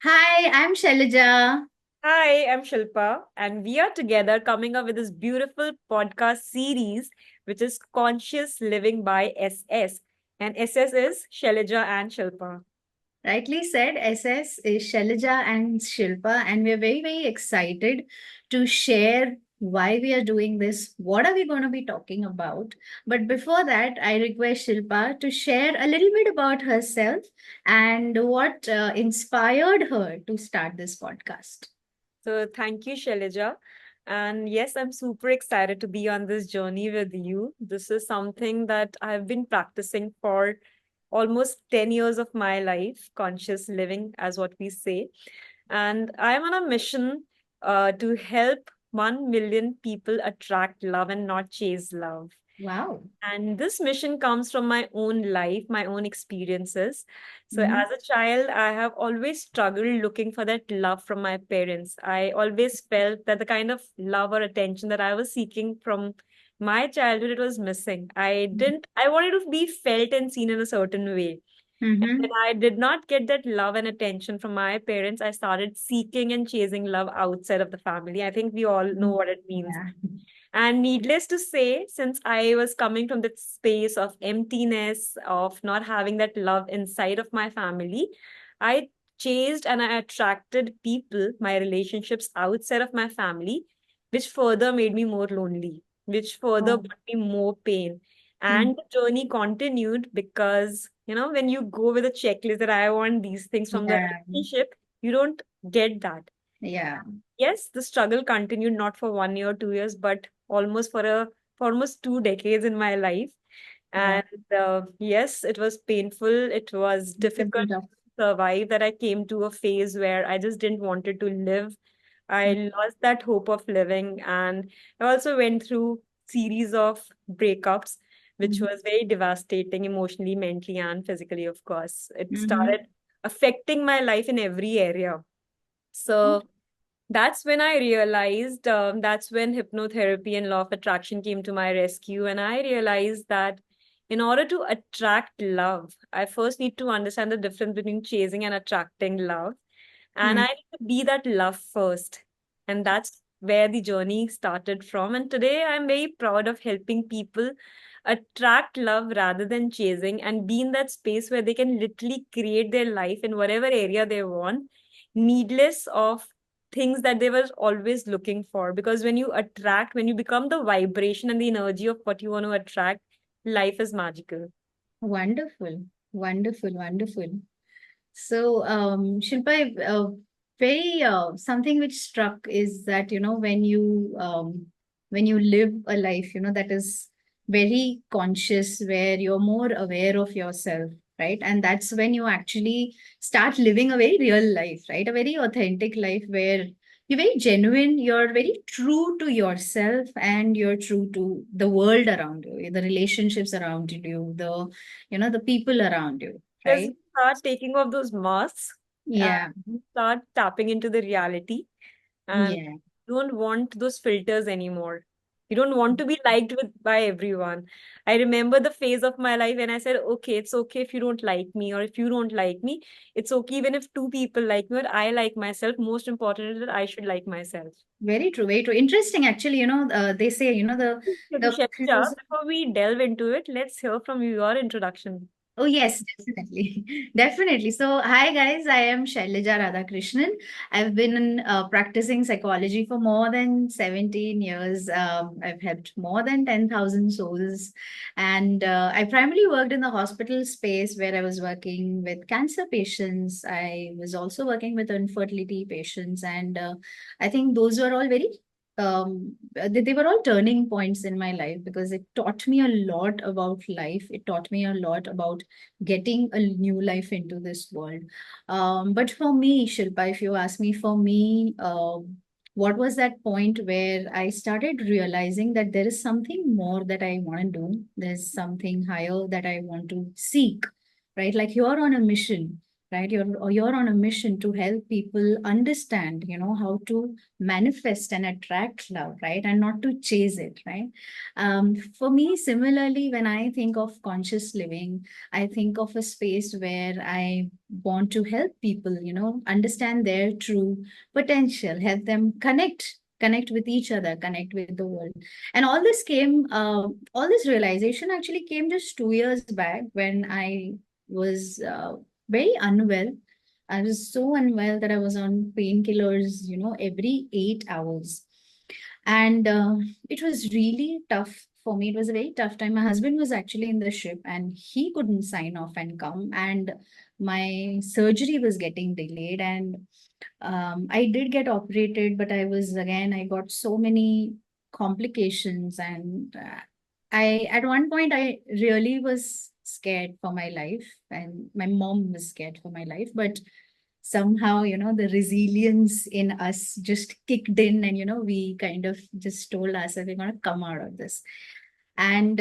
Hi, I'm Shailaja. Hi, I'm Shilpa, and we are together coming up with this beautiful podcast series, which is Conscious Living by SS. And SS is Shailaja and Shilpa. Rightly said, SS is Shailaja and Shilpa, and we're very, very excited to share why we are doing this. What are we going to be talking about? But before that, I request Shilpa to share a little bit about herself and what inspired her to start this podcast. So thank you, Shailaja. And yes, I'm super excited to be on this journey with you. This is something that I've been practicing for almost 10 years of my life, conscious living, as what we say. And I'm on a mission to help 1 million people attract love and not chase love. Wow. And this mission comes from my own life, my own experiences. So, Mhm. as a child, I have always struggled looking for that love from my parents. I always felt that the kind of love or attention that I was seeking from my childhood, it was missing. I wanted to be felt and seen in a certain way. And when Mhm. I did not get that love and attention from my parents, I started seeking and chasing love outside of the family. I think we all know what it means. Yeah. And needless to say, since I was coming from that space of emptiness, of not having that love inside of my family, I chased and I attracted people, my relationships outside of my family, which further made me more lonely, which further Oh. brought me more pain. Mhm. And the journey continued because, when you go with a checklist that I want these things from the Yeah. relationship, you don't get that. Yeah. Yes, the struggle continued not for 1 year, 2 years, but for almost 2 decades in my life. Wow. And yes, it was painful. It was difficult Different. to survive. That I came to a phase where I just didn't wanted to live. I lost that hope of living, and I also went through series of breakups, which Mhm. was very devastating emotionally, mentally, and physically. Of course, it Mhm. started affecting my life in every area. So that's when I realized, that's when hypnotherapy and law of attraction came to my rescue. And I realized that in order to attract love, I first need to understand the difference between chasing and attracting love. And Mm. I need to be that love first. And that's where the journey started from. And today I'm very proud of helping people attract love rather than chasing and be in that space where they can literally create their life in whatever area they want, needless of things that they were always looking for. Because when you become the vibration and the energy of what you want to attract, life is magical. Wonderful, wonderful, wonderful. So, Shilpa, very something which struck is that when you live a life, that is very conscious, where you're more aware of yourself, right? And that's when you actually start living a very real life, right? A very authentic life where you're very genuine, you're very true to yourself, and you're true to the world around you, the relationships around you, the people around you, Because right? you start taking off those masks and Yeah. you start tapping into the reality, and Yeah. you don't want those filters anymore. You don't want to be liked by everyone. I remember the phase of my life when I said, okay, it's okay if you don't like me, or if you don't like me, it's okay even if two people like me, or I like myself. Most important is that I should like myself. Very true, very true. Interesting, actually. They say, Maybe the Shaksha, before we delve into it, let's hear from your introduction. Oh, yes, definitely. Definitely. So, hi guys, I am Shailaja Radhakrishnan. I've been practicing psychology for more than 17 years. I've helped more than 10,000 souls. And I primarily worked in the hospital space where I was working with cancer patients. I was also working with infertility patients. And I think those were all very they were all turning points in my life because it taught me a lot about life. It taught me a lot about getting a new life into this world. But for me, Shilpa, if you ask me, for me, what was that point where I started realizing that there is something more that I want to do? There's something higher that I want to seek, right? Like you're on a mission. right? You're on a mission to help people understand, how to manifest and attract love, right? And not to chase it, right? For me, similarly, when I think of conscious living, I think of a space where I want to help people, understand their true potential, help them connect with each other, connect with the world. And all this realization actually came just 2 years back when I was very unwell. I was so unwell that I was on painkillers, every 8 hours. And it was really tough for me. It was a very tough time. My husband was actually in the ship and he couldn't sign off and come. And my surgery was getting delayed. And I did get operated, but I got so many complications. And at one point, I really was scared for my life, and my mom was scared for my life. But somehow, the resilience in us just kicked in, and, we kind of just told ourselves we're going to come out of this. And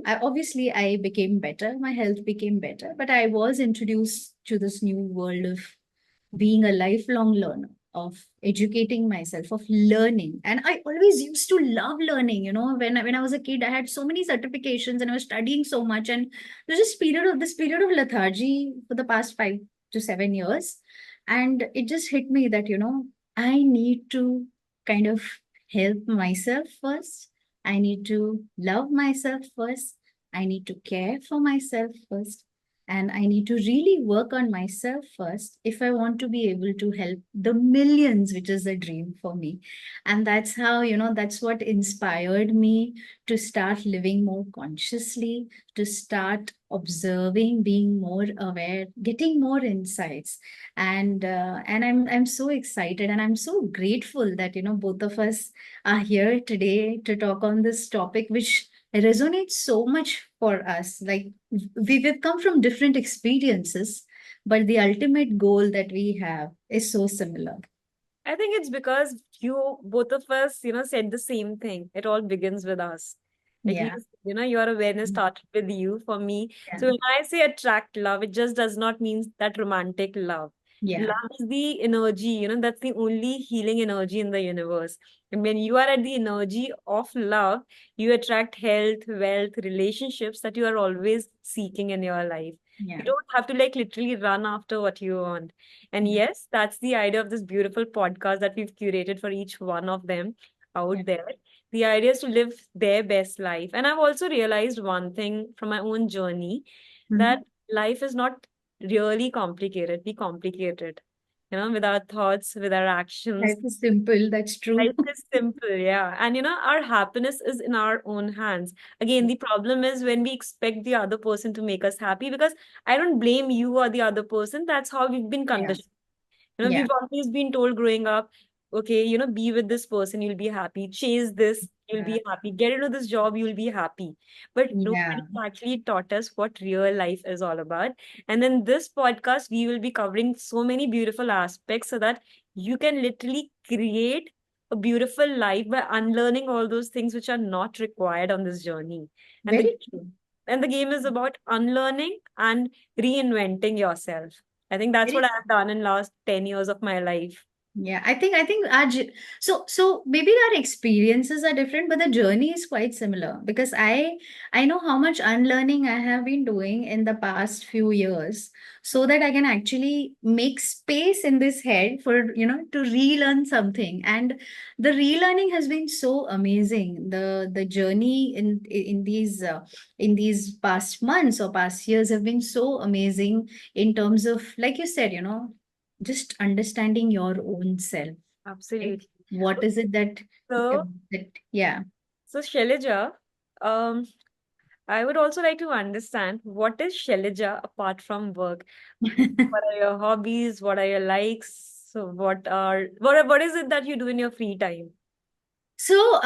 obviously, I became better. My health became better, but I was introduced to this new world of being a lifelong learner, of educating myself, of learning. And I always used to love learning. When I was a kid, I had so many certifications and I was studying so much. And there's this period of lethargy for the past 5 to 7 years. And it just hit me that, I need to kind of help myself first. I need to love myself first. I need to care for myself first. And I need to really work on myself first if I want to be able to help the millions, which is a dream for me. And that's how, that's what inspired me to start living more consciously, to start observing, being more aware, getting more insights. And I'm so excited and I'm so grateful that, both of us are here today to talk on this topic, which resonates so much for us. Like we've come from different experiences, but the ultimate goal that we have is so similar. I think it's because both of us, said the same thing. It all begins with us. Like Yeah. your awareness started with you for me. Yeah. So when I say attract love, it just does not mean that romantic love. Yeah. Love is the energy, that's the only healing energy in the universe. And when you are at the energy of love, you attract health, wealth, relationships that you are always seeking in your life. You Yeah. don't have to like literally run after what you want. And Yeah. yes, that's the idea of this beautiful podcast that we've curated for each one of them Yeah. out there. The idea is to live their best life. And I've also realized one thing from my own journey, that Mhm. life is not really complicated. We complicate it, with our thoughts, with our actions. Life is simple. That's true. Life is simple, yeah. And our happiness is in our own hands. Again, the problem is when we expect the other person to make us happy, because I don't blame you or the other person. That's how we've been Yeah. conditioned. Yeah. We've always been told growing up, okay, be with this person, you'll be happy. Chase this, you'll Yeah. be happy. Get into this job, you'll be happy. But Yeah. nobody actually taught us what real life is all about. And in this podcast, we will be covering so many beautiful aspects so that you can literally create a beautiful life by unlearning all those things which are not required on this journey. And the Very true. and the game is about unlearning and reinventing yourself. I think that's what Very I've done in last 10 years of my life. Yeah, I think so maybe our experiences are different, but the journey is quite similar because I know how much unlearning I have been doing in the past few years so that I can actually make space in this head for, to relearn something. And the relearning has been so amazing. The journey in these past months or past years have been so amazing in terms of, like you said, just understanding your own self, right? Absolutely. What is it So, yeah. so Shailaja, um, I would also like to understand, what is Shailaja apart from work? What are your hobbies? What are your likes? So what is it that you do in your free time? So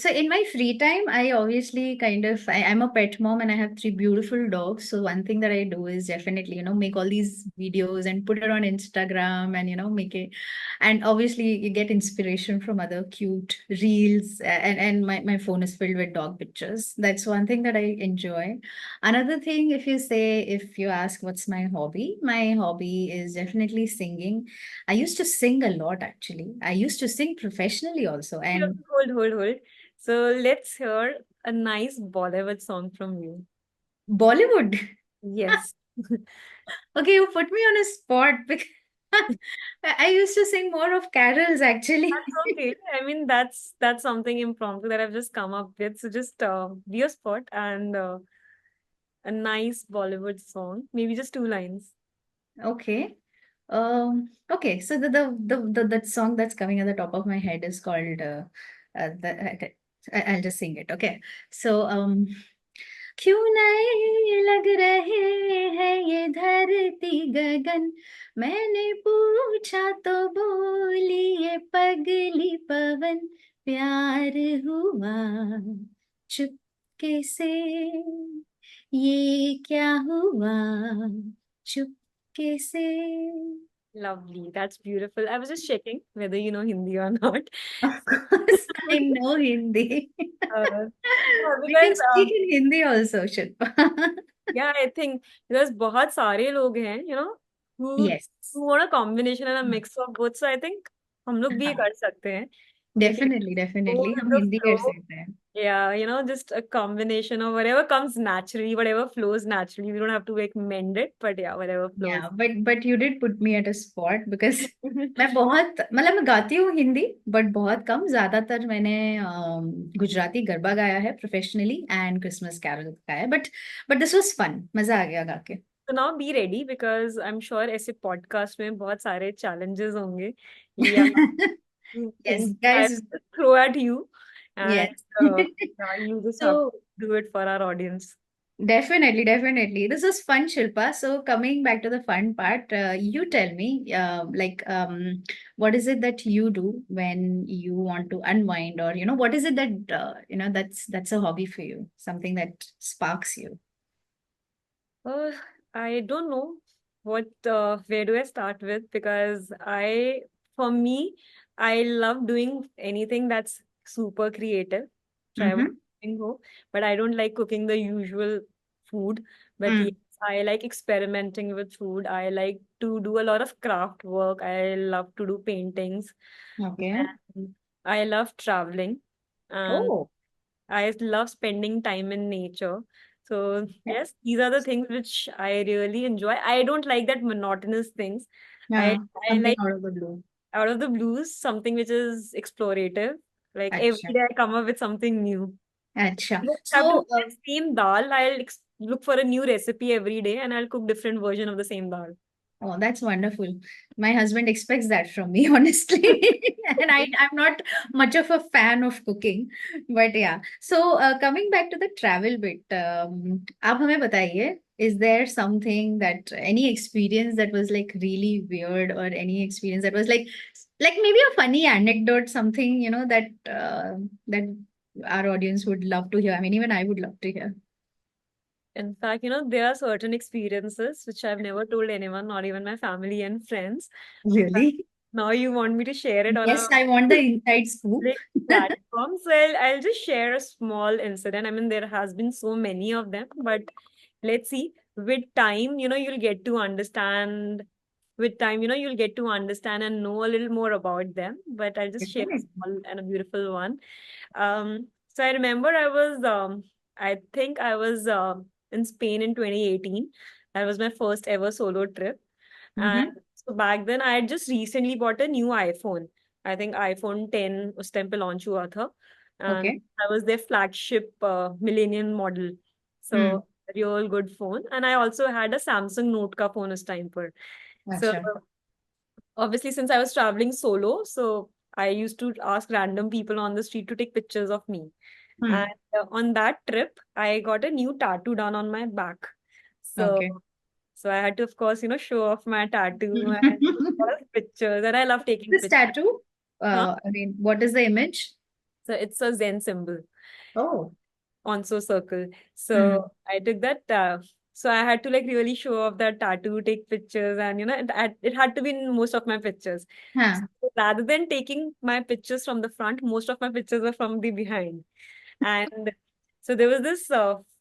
in my free time, I obviously I'm a pet mom and I have three beautiful dogs. So one thing that I do is definitely, make all these videos and put it on Instagram and, make it. And obviously you get inspiration from other cute reels and my phone is filled with dog pictures. That's one thing that I enjoy. Another thing, if you ask what's my hobby is definitely singing. I used to sing a lot actually. I used to sing professionally also. Yeah, And hold. So let's hear a nice Bollywood song from you. Bollywood. Yes. Okay, you put me on a spot because I used to sing more of carols actually. That's okay. I mean, that's something impromptu that I've just come up with. So just be a spot and a nice Bollywood song, maybe just two lines. Okay. Okay, so that song that's coming at the top of my head is called I'll just sing it. Okay. So क्यों नए लग रहे हैं ये धरती गगन मैंने पूछा तो बोली ये पगली पवन प्यार हुआ चुपके से ये क्या हुआ चुपके से Lovely. That's beautiful. I was just checking whether you know Hindi or not. of course I know Hindi. We can Because speak in Hindi also, Shilpa. yeah, I think because बहुत सारे लोग हैं, who Yes. who want a combination and a mix of both. So I think हम लोग भी ये हाँ, कर सकते हैं. We can definitely, go definitely. with हम the हिंदी कर flow. सकते हैं. Yeah, just a combination of whatever comes naturally, whatever flows naturally. We don't have to like mend it, but yeah, whatever flows. Yeah, but you did put me at a spot because मैं बहुत मतलब मैं गाती हूँ Hindi but बहुत कम ज्यादातर मैंने गुजराती गरबा गाया है प्रोफेशनली एंड क्रिसमस कैरल गाया है बट दिस वाज फन मजा आ गया गा के. So now be ready because I'm sure ऐसे podcast में बहुत सारे challenges होंगे या Yes, things I guys. throw at you and Yes. you just have to So do it for our audience. definitely, definitely. This is fun, Shilpa. So coming back to the fun part, you tell me, what is it that you do when you want to unwind, or what is it that that's a hobby for you, something that sparks you. Uh, I don't know where do I start with because for me, I love doing anything that's super creative. Try Mm-hmm. one go, but I don't like cooking the usual food. But yes, Mm. I like experimenting with food. I like to do a lot of craft work. I love to do paintings. Okay. And I love traveling. And Oh, I love spending time in nature. So okay. yes, these are the things which I really enjoy. I don't like that monotonous things. I Yeah, I something like out of the blue. out of the blues something which is explorative. Like every Acha. day I come up with something new. Acha. I don't have to So, cook the same dal. I'll look for a new recipe every day and I'll cook different version of the same dal. oh, that's wonderful. My husband expects that from me, honestly. And I'm not much of a fan of cooking, but yeah. So, coming back to the travel bit, आप हमें बताइए, is there something that any experience that was like really weird, or any experience that was like maybe a funny anecdote, something, that our audience would love to hear. I mean, even I would love to hear. In fact, there are certain experiences which I've never told anyone, not even my family and friends. But Really? now you want me to share it on a Yes, I want the inside scoop. public platform. So I'll just share a small incident. I mean, there has been so many of them, but let's see. With time, you'll get to understand. With time, you'll get to understand and know a little more about them. But I'll just share a Definitely. small and a beautiful one. So I remember I think I was in Spain in 2018. That was my first ever solo trip. And Mm-hmm. so back then, I had just recently bought a new iPhone. I think iPhone 10 उस time पे launch हुआ था. And Okay. I was their flagship millennium model. Hmm. So real good phone. And I also had a Samsung Note का phone उस time पर. So Gotcha. obviously, since I was traveling solo, so I used to ask random people on the street to take pictures of me. And Hmm. on that trip, I got a new tattoo done on my back. So, Okay. so I had to, of course, show off my tattoo and a lot of pictures. And I love taking This pictures. tattoo, Huh? I mean, what is the image? So it's a Zen symbol. Oh. Onso circle. Hmm. So I took that. So I had to like really show off that tattoo, take pictures, and it had to be in most of my pictures. Huh. So rather than taking my pictures from the front, most of my pictures were from the behind. And so there was this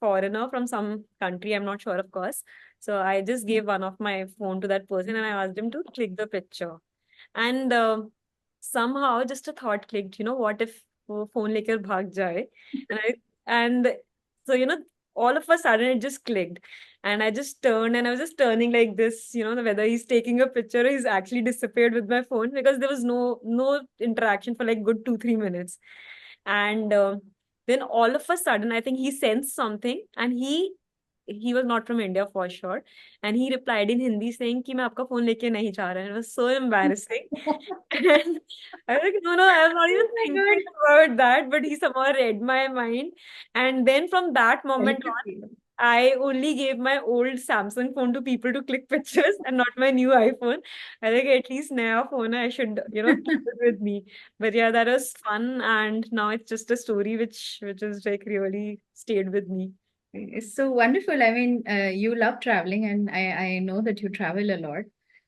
foreigner from some country, I'm not sure, of course. So I just gave one of my phone to that person and I asked him to click the picture. And somehow just a thought clicked, what if वो phone लेकर भाग जाए? And and so all of a sudden it just clicked. And I just turned and I was just turning like this, whether he's taking a picture or he's actually disappeared with my phone because there was no interaction for like good 2-3 minutes. And then all of a sudden, I think he sensed something and he was not from India for sure. And he replied in Hindi saying कि मैं आपका phone लेके नहीं जा रहा. And it was so embarrassing. And I was like, no, I was not Oh even my thinking God. about that, but he somehow read my mind. And then from that moment on, Telepathy. I only gave my old Samsung phone to people to click pictures and not my new iPhone. I think at least now phone I should, keep it with me. But yeah, that was fun, and now it's just a story which is like really stayed with me. It's so wonderful. I mean, you love traveling, and I know that you travel a lot.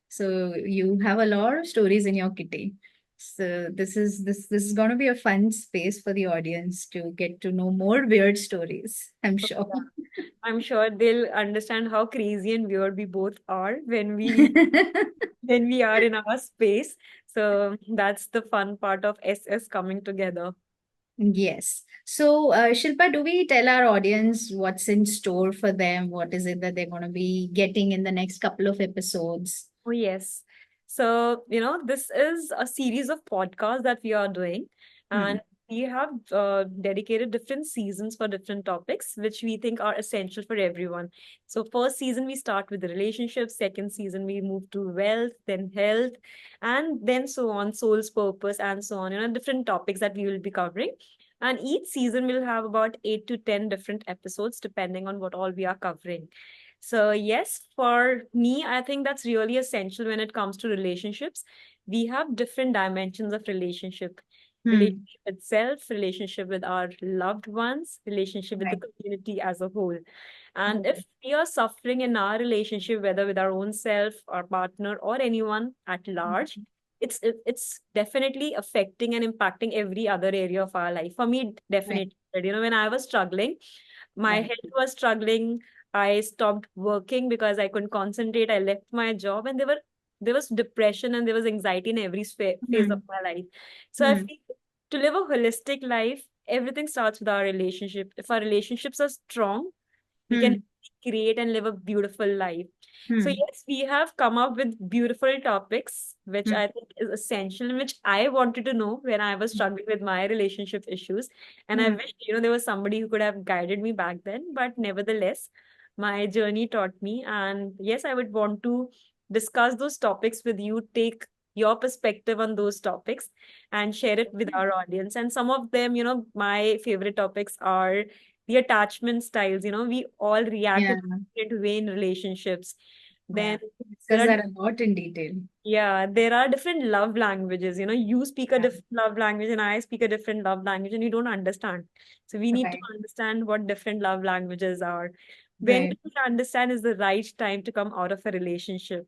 So you have a lot of stories in your kitty. So this is going to be a fun space for the audience to get to know more weird stories, I'm So, sure. yeah, I'm sure they'll understand how crazy and weird we both are when we are in our space. So that's the fun part of SS coming together. Yes. So, Shilpa, do we tell our audience what's in store for them? What is it that they're going to be getting in the next couple of episodes? Oh, yes. So, this is a series of podcasts that we are doing, Hmm. and we have dedicated different seasons for different topics, which we think are essential for everyone. So, first season, we start with the relationships, second season, we move to wealth, then health, and then so on, soul's purpose, and so on, different topics that we will be covering. And each season will have about 8 to 10 different episodes, depending on what all we are covering. So, yes, for me, I think that's really essential when it comes to relationships. We have different dimensions of relationship: Hmm. relationship itself, relationship with our loved ones, relationship with the Right. community as a whole. And Right. if we are suffering in our relationship, whether with our own self, our partner, or anyone at large, it's definitely affecting and impacting every other area of our life. For me, Right. definitely. When I was struggling, my Right. health was struggling. I stopped working because I couldn't concentrate. I left my job, and there was depression and there was anxiety in every phase of Hmm. my life. So I Hmm. feel to live a holistic life, everything starts with our relationship. If our relationships are strong, we can Hmm. create and live a beautiful life. So Hmm. yes, we have come up with beautiful topics, which Hmm. I think is essential and which I wanted to know when I was struggling with my relationship issues. And I Hmm. wish, there was somebody who could have guided me back then. But nevertheless, my journey taught me. And yes, I would want to discuss those topics with you, take your perspective on those topics and share it with our audience. And some of them, my favorite topics are the attachment styles. We all react in Yeah. a different way in relationships. Yeah. Then there Discuss are, that a lot in detail. yeah, there are different love languages. You speak a Yeah. different love language and I speak a different love language and you don't understand. So we need to Right. understand what different love languages are. When do Right. we understand is the right time to come out of a relationship?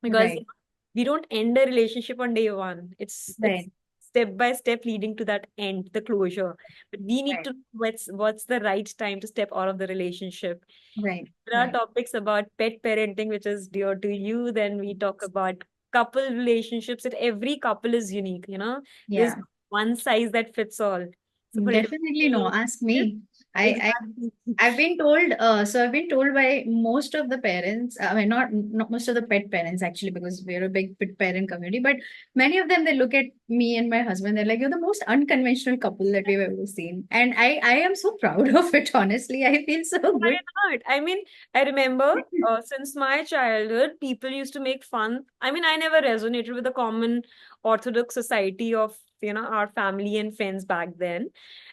Because Right. we don't end a relationship on day one. It's Right. step by step leading to that end, the closure. But we need Right. to know what's the right time to step out of the relationship. Right. There are Right. topics about pet parenting, which is dear to you. Then we talk about couple relationships, that every couple is unique, There's Yeah. one size that fits all. So for Definitely no. relationship, Ask me. I exactly. I've been told, so I've been told by most of the parents, I mean, not most of the pet parents actually, because we're a big pet parent community, but many of them, they look at me and my husband, they're like, you're the most unconventional couple that we've ever seen. And I am so proud of it, honestly. I feel so Why good. not? I mean, I remember since my childhood, people used to make fun. I mean, I never resonated with the common Orthodox society of, our family and friends back then.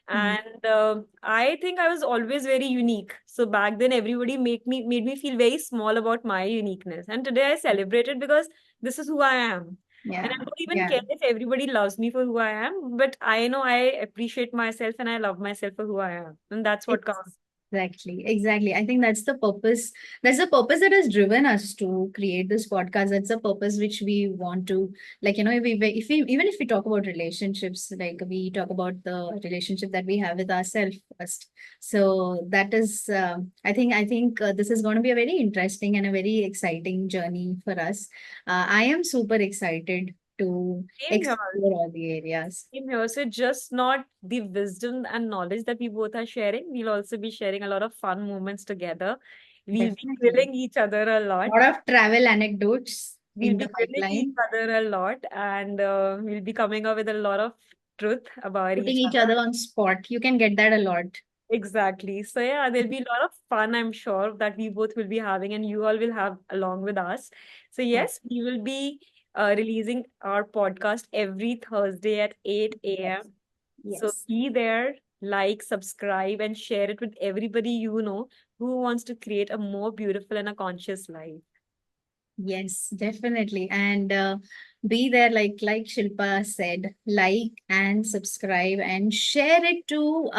Hmm. And I think I was always very unique. So back then, everybody made me feel very small about my uniqueness. And today I celebrate it because this is who I am. And Yeah. I'm even Yeah. care if everybody loves me for who I am, but I know I appreciate myself and I love myself for who I am. And that's what counts. Exactly, exactly. I think that's the purpose. That's the purpose that has driven us to create this podcast. That's the purpose which we want to, like, if we even if we talk about relationships, like we talk about the relationship that we have with ourselves first. So that is, I think this is going to be a very interesting and a very exciting journey for us. I am super excited to Same here. explore all the areas. Same here. So just not the wisdom and knowledge that we both are sharing. We'll also be sharing a lot of fun moments together. We'll be Definitely. grilling each other a lot. Lot of travel anecdotes We'll in be the grilling each pipeline, other a lot, and we'll be coming up with a lot of truth about putting each each other. other on spot. You can get that a lot. Exactly. So yeah, there'll be a lot of fun, I'm sure, that we both will be having, and you all will have along with us. So Yeah. yes, we will be releasing our podcast every Thursday at 8 Yes. a.m. So Yes. be there, like, subscribe, and share it with everybody you know who wants to create a more beautiful and a conscious life. Yes, definitely. And be there, like Shilpa said, like and subscribe and share it to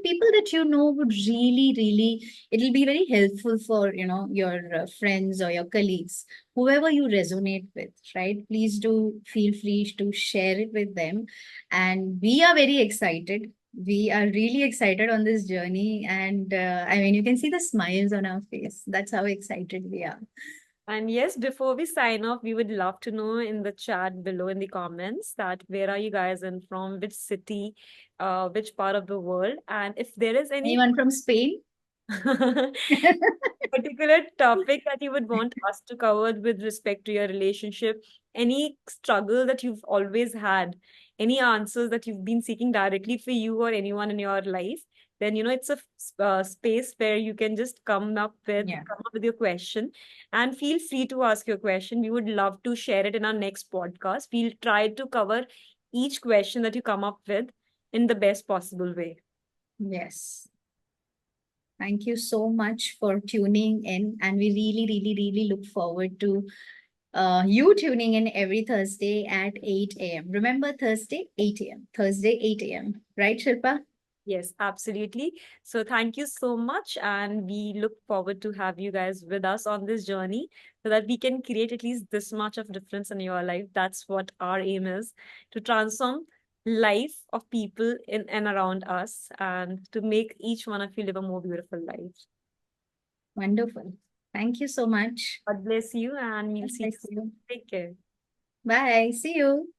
people that you know would really it'll be very helpful for your friends or your colleagues, whoever you resonate with, right? Please do feel free to share it with them. And we are very excited. We are really excited on this journey, and I mean, you can see the smiles on our face. That's how excited we are. And yes, before we sign off, we would love to know in the chat below in the comments that where are you guys in from, which city, which part of the world, and if there is any Anyone from Spain? particular topic that you would want us to cover with respect to your relationship, any struggle that you've always had, any answers that you've been seeking directly for you or anyone in your life, then it's a space where you can just Yeah. come up with your question, and feel free to ask your question. We would love to share it in our next podcast. We'll try to cover each question that you come up with in the best possible way. Yes. Thank you so much for tuning in. And we really look forward to you tuning in every Thursday at 8 a.m. Remember, Thursday, 8 a.m. Thursday, 8 a.m. Right, Shilpa? Yes, absolutely. So thank you so much. And we look forward to have you guys with us on this journey so that we can create at least this much of difference in your life. That's what our aim is, to transform life of people in and around us and to make each one of you live a more beautiful life. Wonderful. Thank you so much. God bless you, and we'll see you Bless soon. you. Take care. Bye. See you.